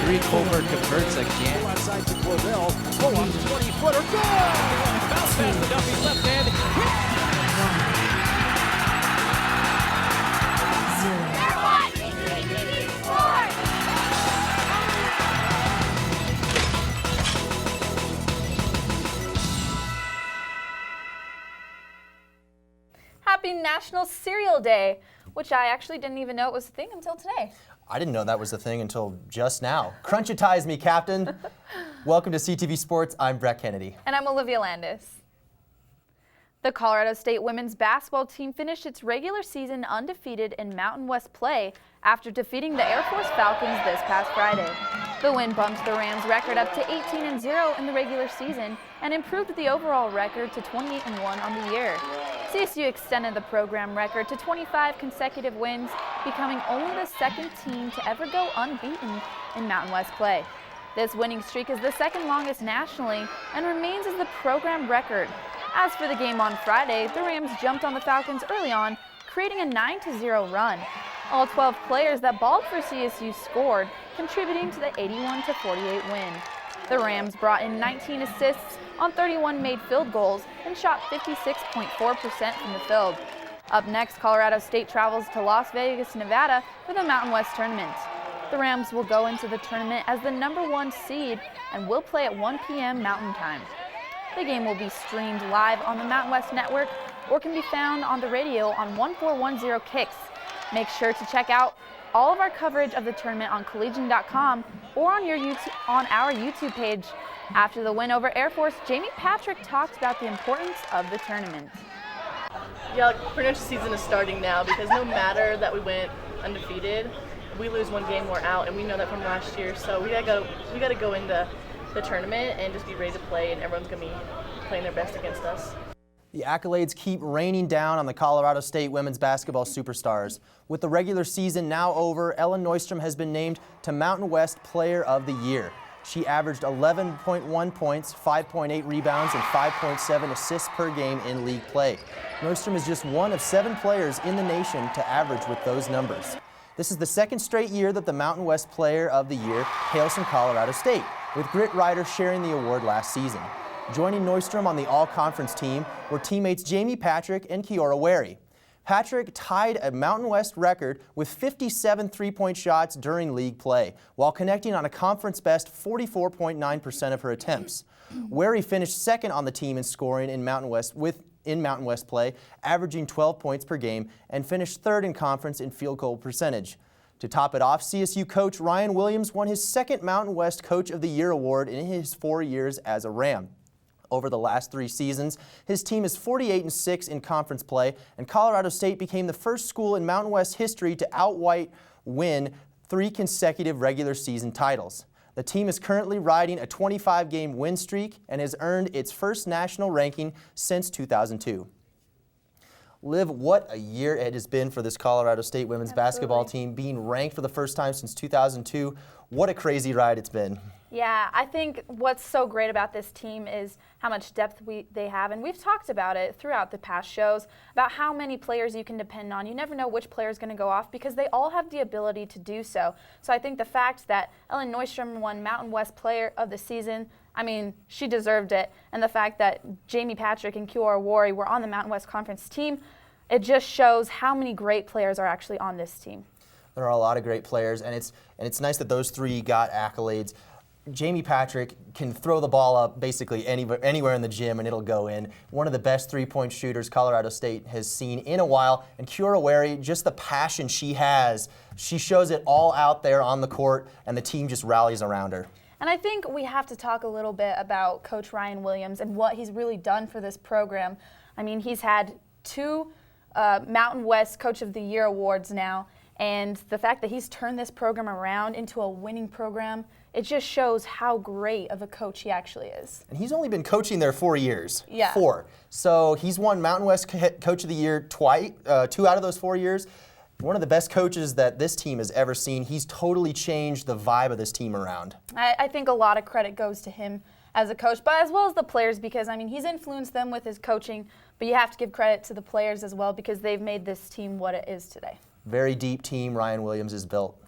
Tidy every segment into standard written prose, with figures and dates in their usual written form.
three. Colbert converts again. Outside to Clavel. Pull up 20-footer. Goal! Bounce past the Duffy's left hand. CTV Sports! Happy National Cereal Day, which I actually didn't even know it was a thing until today. I didn't know that was a thing until just now. Crunchitize me, Captain. Welcome to CTV Sports. I'm Brett Kennedy. And I'm Olivia Landis. The Colorado State women's basketball team finished its regular season undefeated in Mountain West play after defeating the Air Force Falcons this past Friday. The win bumped the Rams' record up to 18-0 in the regular season and improved the overall record to 28-1 on the year. CSU extended the program record to 25 consecutive wins, becoming only the second team to ever go unbeaten in Mountain West play. This winning streak is the second longest nationally and remains as the program record. As for the game on Friday, the Rams jumped on the Falcons early on, creating a 9-0 run. All 12 players that balled for CSU scored, contributing to the 81-48 win. The Rams brought in 19 assists on 31 made field goals and shot 56.4% from the field. Up next, Colorado State travels to Las Vegas, Nevada for the Mountain West tournament. The Rams will go into the tournament as the #1 seed and will play at 1 p.m. Mountain Time. The game will be streamed live on the Mountain West Network or can be found on the radio on 1410 Kicks. Make sure to check out all of our coverage of the tournament on collegian.com or on our YouTube page. After the win over Air Force, Jamie Patrick talked about the importance of the tournament. Yeah, pretty much the season is starting now because no matter that we went undefeated, we lose one game, we're out, and we know that from last year. So we gotta go into the tournament and just be ready to play, and everyone's gonna be playing their best against us. The accolades keep raining down on the Colorado State women's basketball superstars. With the regular season now over, Ellen Neustrom has been named to Mountain West Player of the Year. She averaged 11.1 points, 5.8 rebounds, and 5.7 assists per game in league play. Neustrom is just one of 7 players in the nation to average with those numbers. This is the second straight year that the Mountain West Player of the Year hails from Colorado State, with Grit Ryder sharing the award last season. Joining Neustrom on the all-conference team were teammates Jamie Patrick and Kiora Wary. Patrick tied a Mountain West record with 57 three-point shots during league play, while connecting on a conference-best 44.9% of her attempts. Wary finished second on the team in scoring in Mountain West play, averaging 12 points per game, and finished third in conference in field goal percentage. To top it off, CSU coach Ryan Williams won his second Mountain West Coach of the Year award in his 4 years as a Ram. Over the last 3 seasons, his team is 48-6 in conference play, and Colorado State became the first school in Mountain West history to outright win 3 consecutive regular season titles. The team is currently riding a 25-game win streak and has earned its first national ranking since 2002. Liv, what a year it has been for this Colorado State women's basketball team, being ranked for the first time since 2002. What a crazy ride it's been. Yeah, I think what's so great about this team is how much depth they have, and we've talked about it throughout the past shows about how many players you can depend on. You never know which player is going to go off because they all have the ability to do so. So I think the fact that Ellen Neustrom won Mountain West Player of the Season, I mean, she deserved it, and the fact that Jamie Patrick and Kiora Wary were on the Mountain West Conference team, it just shows how many great players are actually on this team. There are a lot of great players, and it's nice that those 3 got accolades. Jamie Patrick can throw the ball up basically anywhere in the gym and it'll go in. One of the best 3-point shooters Colorado State has seen in a while. And Kiora Wary, just the passion she has, she shows it all out there on the court and the team just rallies around her. And I think we have to talk a little bit about Coach Ryan Williams and what he's really done for this program. I mean, he's had 2 Mountain West Coach of the Year awards now, and the fact that he's turned this program around into a winning program, it just shows how great of a coach he actually is. And he's only been coaching there 4 years. Yeah. 4. So he's won Mountain West Coach of the Year twice, 2 out of those 4 years. One of the best coaches that this team has ever seen. He's totally changed the vibe of this team around. I think a lot of credit goes to him as a coach, but as well as the players, because, I mean, he's influenced them with his coaching, but you have to give credit to the players as well because they've made this team what it is today. Very deep team Ryan Williams has built.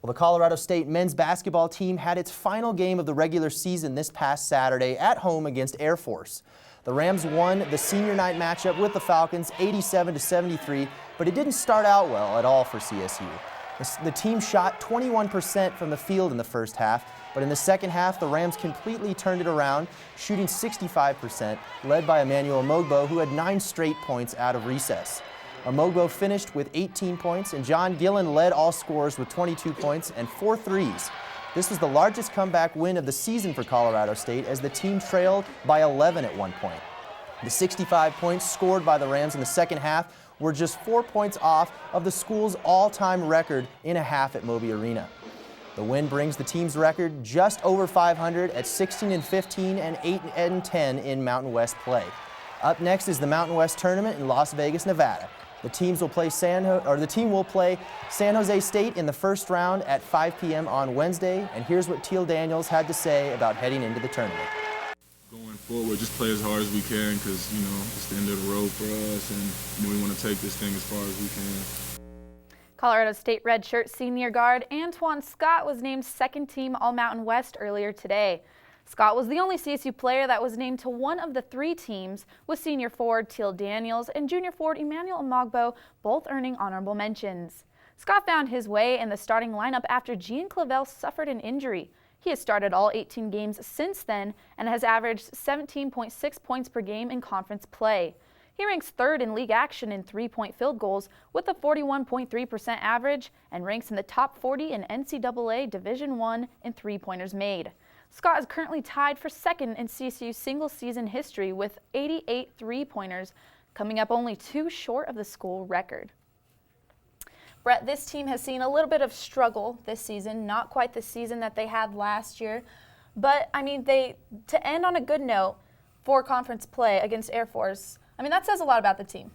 Well, the Colorado State men's basketball team had its final game of the regular season this past Saturday at home against Air Force. The Rams won the senior night matchup with the Falcons 87-73, but it didn't start out well at all for CSU. The team shot 21% from the field in the first half, but in the second half, the Rams completely turned it around, shooting 65%, led by Emmanuel Mogbo, who had 9 straight points out of recess. Mogbo finished with 18 points, and John Gillen led all scorers with 22 points and 4 threes. This was the largest comeback win of the season for Colorado State, as the team trailed by 11 at one point. The 65 points scored by the Rams in the second half were just 4 points off of the school's all-time record in a half at Moby Arena. The win brings the team's record just over 500 at 16-15 and 8-10 in Mountain West play. Up next is the Mountain West Tournament in Las Vegas, Nevada. The team will play San Jose State in the first round at 5 p.m. on Wednesday, and here's what Teal Daniels had to say about heading into the tournament. Going forward, just play as hard as we can because, it's the end of the road for us, and we want to take this thing as far as we can. Colorado State redshirt senior guard Antoine Scott was named second-team All-Mountain West earlier today. Scott was the only CSU player that was named to one of the 3 teams, with senior forward Teal Daniels and junior forward Emmanuel Mogbo both earning honorable mentions. Scott found his way in the starting lineup after Gian Clavel suffered an injury. He has started all 18 games since then and has averaged 17.6 points per game in conference play. He ranks 3rd in league action in 3-point field goals with a 41.3% average and ranks in the top 40 in NCAA Division I in three-pointers made. Scott is currently tied for 2nd in CSU's single-season history with 88 three-pointers, coming up only 2 short of the school record. Brett, this team has seen a little bit of struggle this season, not quite the season that they had last year, but to end on a good note for conference play against Air Force, that says a lot about the team.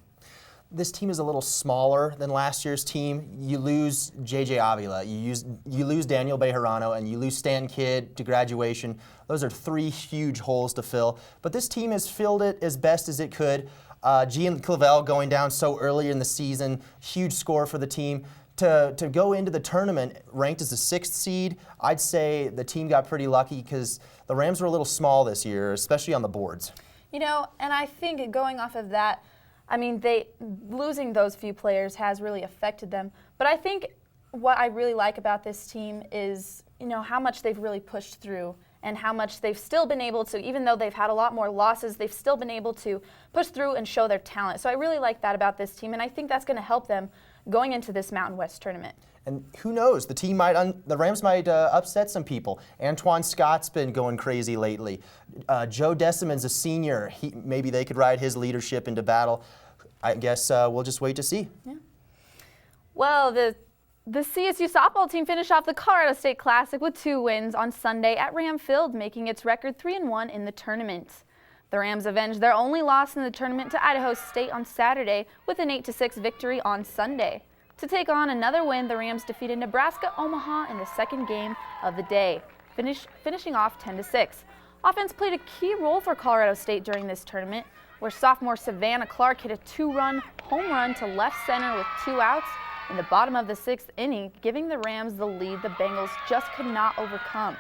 This team is a little smaller than last year's team. You lose J.J. Avila, you lose Daniel Bejarano, and you lose Stan Kidd to graduation. Those are 3 huge holes to fill. But this team has filled it as best as it could. Gian Clavel going down so early in the season, huge score for the team. To go into the tournament ranked as a 6th seed, I'd say the team got pretty lucky because the Rams were a little small this year, especially on the boards. And I think going off of that, losing those few players has really affected them. But I think what I really like about this team is, how much they've really pushed through and how much they've still been able to, even though they've had a lot more losses, they've still been able to push through and show their talent. So I really like that about this team, and I think that's going to help them going into this Mountain West tournament. And who knows, the Rams might upset some people. Antoine Scott's been going crazy lately. Joe Deciman's a senior. Maybe they could ride his leadership into battle. I guess we'll just wait to see. Yeah. Well, the CSU softball team finished off the Colorado State Classic with 2 wins on Sunday at Ram Field, making its record 3-1 in the tournament. The Rams avenged their only loss in the tournament to Idaho State on Saturday with an 8-6 victory on Sunday. To take on another win, the Rams defeated Nebraska Omaha in the 2nd game of the day, finishing off 10-6. Offense played a key role for Colorado State during this tournament, where sophomore Savannah Clark hit a 2-run home run to left center with 2 outs in the bottom of the 6th inning, giving the Rams the lead the Bengals just could not overcome.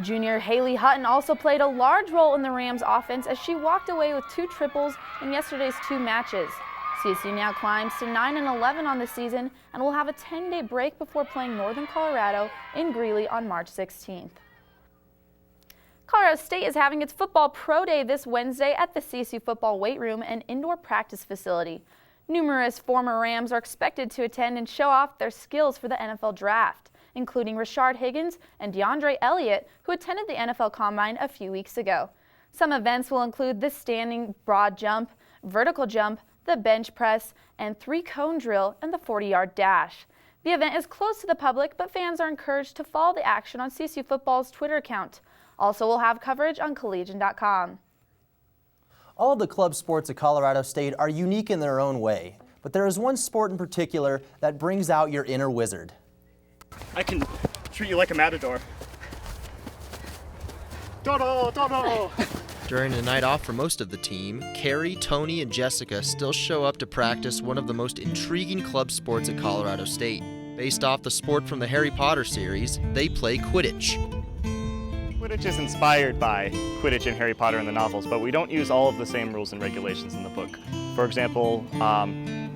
Junior Haley Hutton also played a large role in the Rams offense as she walked away with 2 triples in yesterday's 2 matches. CSU now climbs to 9-11 on the season and will have a 10-day break before playing Northern Colorado in Greeley on March 16th. Colorado State is having its football pro day this Wednesday at the CSU football weight room and indoor practice facility. Numerous former Rams are expected to attend and show off their skills for the NFL draft, including Rashard Higgins and DeAndre Elliott, who attended the NFL Combine a few weeks ago. Some events will include the standing broad jump, vertical jump, the bench press, and 3-cone drill and the 40-yard dash. The event is closed to the public, but fans are encouraged to follow the action on CSU Football's Twitter account. Also, we'll have coverage on collegian.com. All of the club sports at Colorado State are unique in their own way, but there is one sport in particular that brings out your inner wizard. I can treat you like a matador. Dodo, dodo! During a night off for most of the team, Carrie, Tony, and Jessica still show up to practice one of the most intriguing club sports at Colorado State. Based off the sport from the Harry Potter series, they play Quidditch. Quidditch is inspired by Quidditch and Harry Potter in the novels, but we don't use all of the same rules and regulations in the book. For example,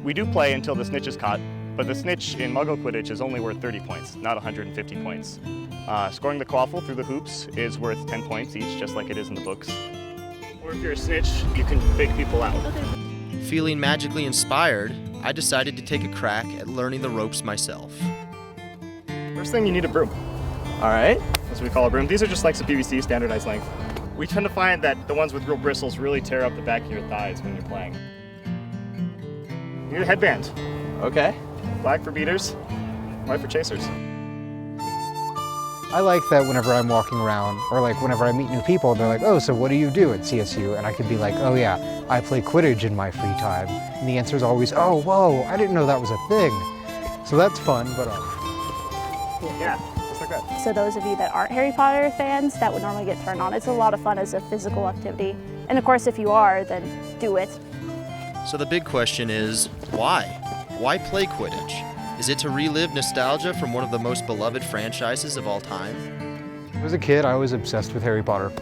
we do play until the snitch is caught, but the snitch in Muggle Quidditch is only worth 30 points, not 150 points. Scoring the quaffle through the hoops is worth 10 points each, just like it is in the books. Or if you're a snitch, you can fake people out. Feeling magically inspired, I decided to take a crack at learning the ropes myself. First thing, you need a broom. All right. That's what we call a broom. These are just like of PVC, standardized length. We tend to find that the ones with real bristles really tear up the back of your thighs when you're playing. You need a headband. Okay. Black for beaters, white for chasers. I like that whenever I'm walking around, or like whenever I meet new people, they're like, oh, so what do you do at CSU? And I could be like, oh yeah, I play Quidditch in my free time. And the answer is always, oh, whoa, I didn't know that was a thing. So that's fun, but yeah, just like that. So those of you that aren't Harry Potter fans, that would normally get turned on. It's a lot of fun as a physical activity. And of course, if you are, then do it. So the big question is, why? Why play Quidditch? Is it to relive nostalgia from one of the most beloved franchises of all time? as a kid, I was obsessed with Harry Potter,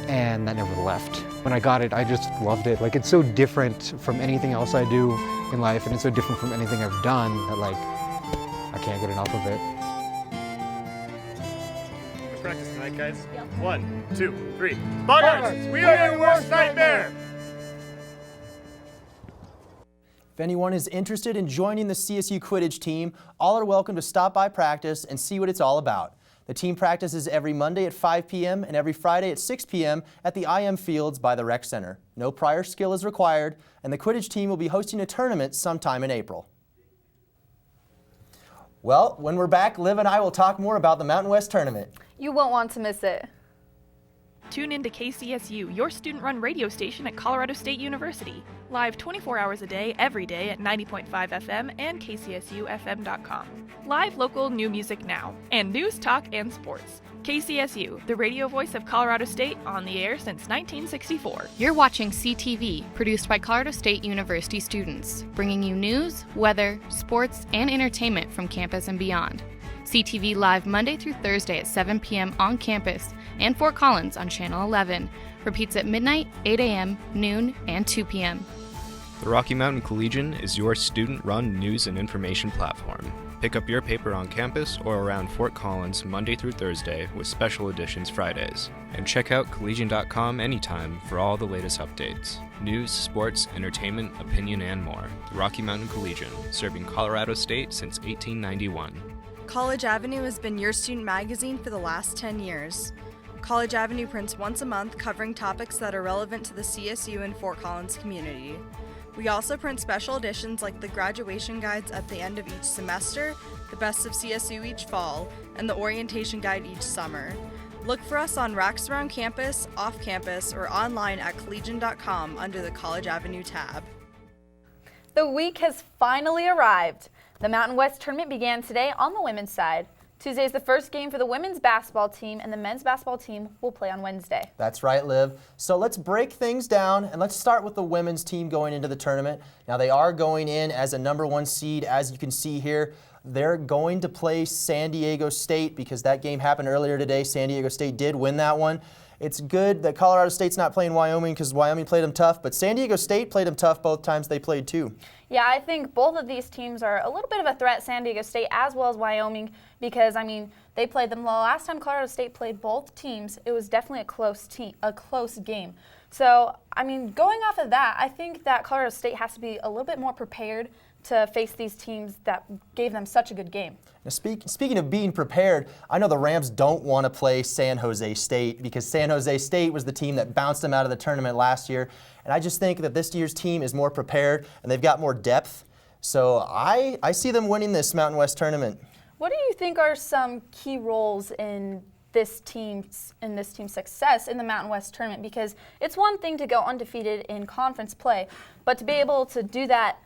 and that never left. When I got it, I just loved it. Like, it's so different from anything else I do in life, and it's so different from anything I've done that, like, I can't get enough of it. Let's practice tonight, guys. Yep. 1, 2, 3. Boggarts, we are your worst nightmare! If anyone is interested in joining the CSU Quidditch team, all are welcome to stop by practice and see what it's all about. The team practices every Monday at 5 p.m. and every Friday at 6 p.m. at the IM Fields by the Rec Center. No prior skill is required, and the Quidditch team will be hosting a tournament sometime in April. Well, when we're back, Liv and I will talk more about the Mountain West Tournament. You won't want to miss it. Tune in to KCSU, your student-run radio station at Colorado State University. Live 24 hours a day, every day at 90.5 FM and kcsufm.com. Live local new music now, and news, talk, and sports. KCSU, the radio voice of Colorado State, on the air since 1964. You're watching CTV, produced by Colorado State University students, bringing you news, weather, sports, and entertainment from campus and beyond. CTV live Monday through Thursday at 7 p.m. on campus and Fort Collins on Channel 11. Repeats at midnight, 8 a.m., noon, and 2 p.m. The Rocky Mountain Collegian is your student-run news and information platform. Pick up your paper on campus or around Fort Collins Monday through Thursday with special editions Fridays. And check out collegian.com anytime for all the latest updates. News, sports, entertainment, opinion, and more. The Rocky Mountain Collegian, serving Colorado State since 1891. College Avenue has been your student magazine for the last 10 years. College Avenue prints once a month covering topics that are relevant to the CSU and Fort Collins community. We also print special editions like the graduation guides at the end of each semester, the best of CSU each fall, and the orientation guide each summer. Look for us on racks around campus, off campus, or online at collegian.com under the College Avenue tab. The week has finally arrived. The Mountain West Tournament began today on the women's side. Tuesday is the first game for the women's basketball team, and the men's basketball team will play on Wednesday. That's right, Liv. So let's break things down, and let's start with the women's team going into the tournament. Now, they are going in as a #1 seed, as you can see here. They're going to play San Diego State because that game happened earlier today. San Diego State did win that one. It's good that Colorado State's not playing Wyoming because Wyoming played them tough, but San Diego State played them tough both times they played too. Yeah, I think both of these teams are a little bit of a threat, San Diego State as well as Wyoming, because, I mean, they played them the last time Colorado State played both teams. It was definitely a close game. So, I mean, going off of that, I think that Colorado State has to be a little bit more prepared to face these teams that gave them such a good game. Now, speaking of being prepared, I know the Rams don't want to play San Jose State because San Jose State was the team that bounced them out of the tournament last year. And I just think that this year's team is more prepared and they've got more depth. So I see them winning this Mountain West tournament. What do you think are some key roles in this team's success in the Mountain West tournament? Because it's one thing to go undefeated in conference play, but to be able to do that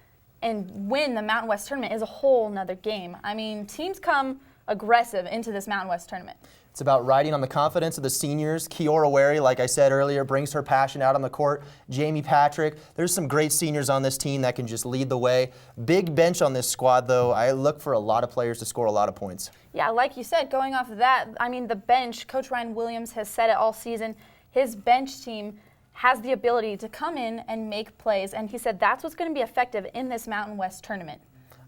and win the Mountain West tournament is a whole nother game. I mean, teams come aggressive into this Mountain West tournament. It's about riding on the confidence of the seniors. Kiora Wary, like I said earlier, brings her passion out on the court. Jamie Patrick, there's some great seniors on this team that can just lead the way. Big bench on this squad, though. I look for a lot of players to score a lot of points. Yeah, like you said, going off of that, I mean, the bench, Coach Ryan Williams has said it all season, his bench team has the ability to come in and make plays, and he said that's what's going to be effective in this Mountain West tournament.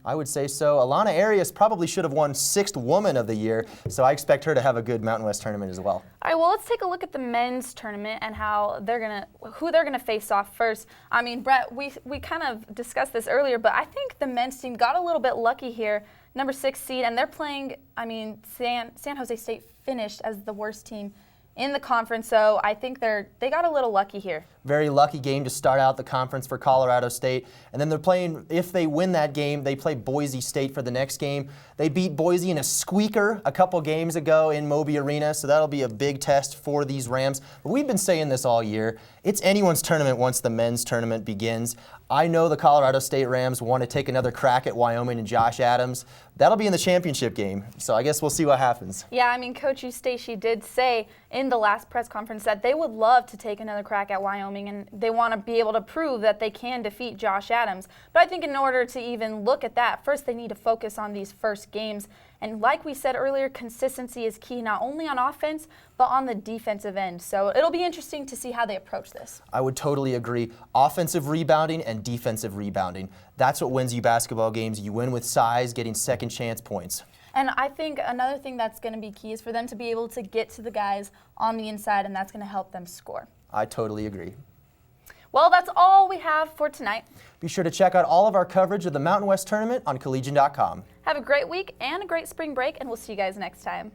I would say so. Alana Arias probably should have won 6th Woman of the Year, so I expect her to have a good Mountain West tournament as well. All right, well, let's take a look at the men's tournament and who they're gonna face off first. I mean, Brett, we kind of discussed this earlier, but I think the men's team got a little bit lucky here. Number 6 seed, and they're playing. I mean, San Jose State finished as the worst team in the conference, so I think they got a little lucky here. Very lucky game to start out the conference for Colorado State. And then they're playing, if they win that game, they play Boise State for the next game. They beat Boise in a squeaker a couple games ago in Moby Arena, so that'll be a big test for these Rams. But we've been saying this all year. It's anyone's tournament once the men's tournament begins. I know the Colorado State Rams want to take another crack at Wyoming and Josh Adams. That'll be in the championship game, so I guess we'll see what happens. Yeah, I mean, Coach Eustace did say in the last press conference that they would love to take another crack at Wyoming, and they want to be able to prove that they can defeat Josh Adams. But I think in order to even look at that, first they need to focus on these first games. And like we said earlier, consistency is key, not only on offense, but on the defensive end. So it'll be interesting to see how they approach this. I would totally agree. Offensive rebounding and defensive rebounding. That's what wins you basketball games. You win with size, getting second chance points. And I think another thing that's going to be key is for them to be able to get to the guys on the inside, and that's going to help them score. I totally agree. Well, that's all we have for tonight. Be sure to check out all of our coverage of the Mountain West Tournament on collegian.com. Have a great week and a great spring break, and we'll see you guys next time.